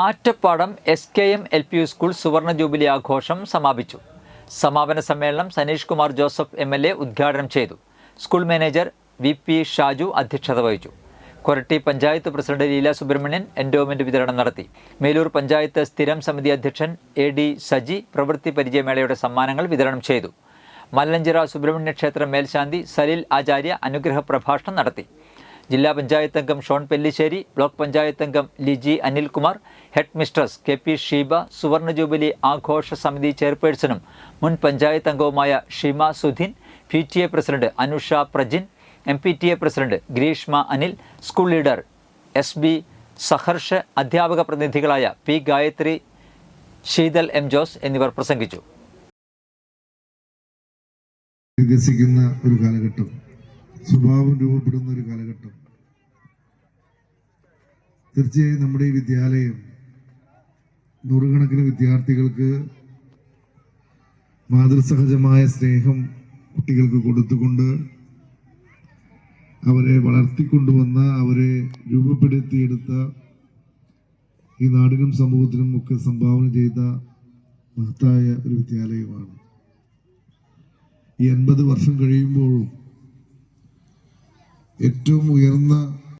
Attappadam SKM LP school സുവർണ jubilee ആഘോഷം സമാപിച്ചു. സമാപന സമ്മേളനം സനീഷ് കുമാർ ജോസഫ് MLA ഉദ്ഘാടനം ചെയ്തു. സ്കൂൾ മാനേജർ VP ഷാജു അധ്യക്ഷത വഹിച്ചു. കൊരട്ടി പഞ്ചായത്ത് പ്രസിഡന്റ് ലീല സുബ്രഹ്മണ്യൻ എൻഡോമെന്റ് വിതരണം നടത്തി. മേലൂർ പഞ്ചായത്ത് സ്ഥിരം സമിതി അധ്യക്ഷൻ AD സജി പ്രവൃത്തി പരിചയമേളയുടെ സമ്മാനങ്ങൾ വിതരണം ചെയ്തു. മല്ലഞ്ചിറ സുബ്രഹ്മണ്യ ക്ഷേത്ര മേൽശാന്തി സലിൽ ആചാര്യ അനുഗ്രഹ പ്രഭാഷണം നടത്തി. ജില്ലാ പഞ്ചായത്ത് അംഗം ഷോൺ പെല്ലിശ്ശേരി, ബ്ലോക്ക് പഞ്ചായത്ത് അംഗം Liji Anilkumar, head mistress KP Sheeba, സുവർണ ജൂബിലി ആഘോഷ സമിതി ചെയർപേഴ്സണും മുൻ പഞ്ചായത്ത് അംഗവുമായ Shima Sudheen, PTA president Anusha Prajin, MPTA president Greeshma Anil, school leader SB സഹർഷ്, അധ്യാപക പ്രതിനിധികളായ P ഗായത്രി, ശീതൽ M ജോസ് എന്നിവർ പ്രസംഗിച്ചു. വികസിക്കുന്ന ഒരു കാലഘട്ടം, സ്വഭാവം രൂപപ്പെടുന്ന ഒരു കാലഘട്ടം. തീർച്ചയായും നമ്മുടെ ഈ വിദ്യാലയം നൂറുകണക്കിന് വിദ്യാർത്ഥികൾക്ക് മാതൃസഹജമായ സ്നേഹം കുട്ടികൾക്ക് കൊടുത്തുകൊണ്ട് അവരെ വളർത്തിക്കൊണ്ടുവന്ന, അവരെ രൂപപ്പെടുത്തിയെടുത്ത, ഈ നാടിനും സമൂഹത്തിനും ഒക്കെ സംഭാവന ചെയ്ത മഹത്തായ ഒരു വിദ്യാലയമാണ്. ഈ 80 വർഷം കഴിയുമ്പോഴും ഏറ്റവും ഉയർന്ന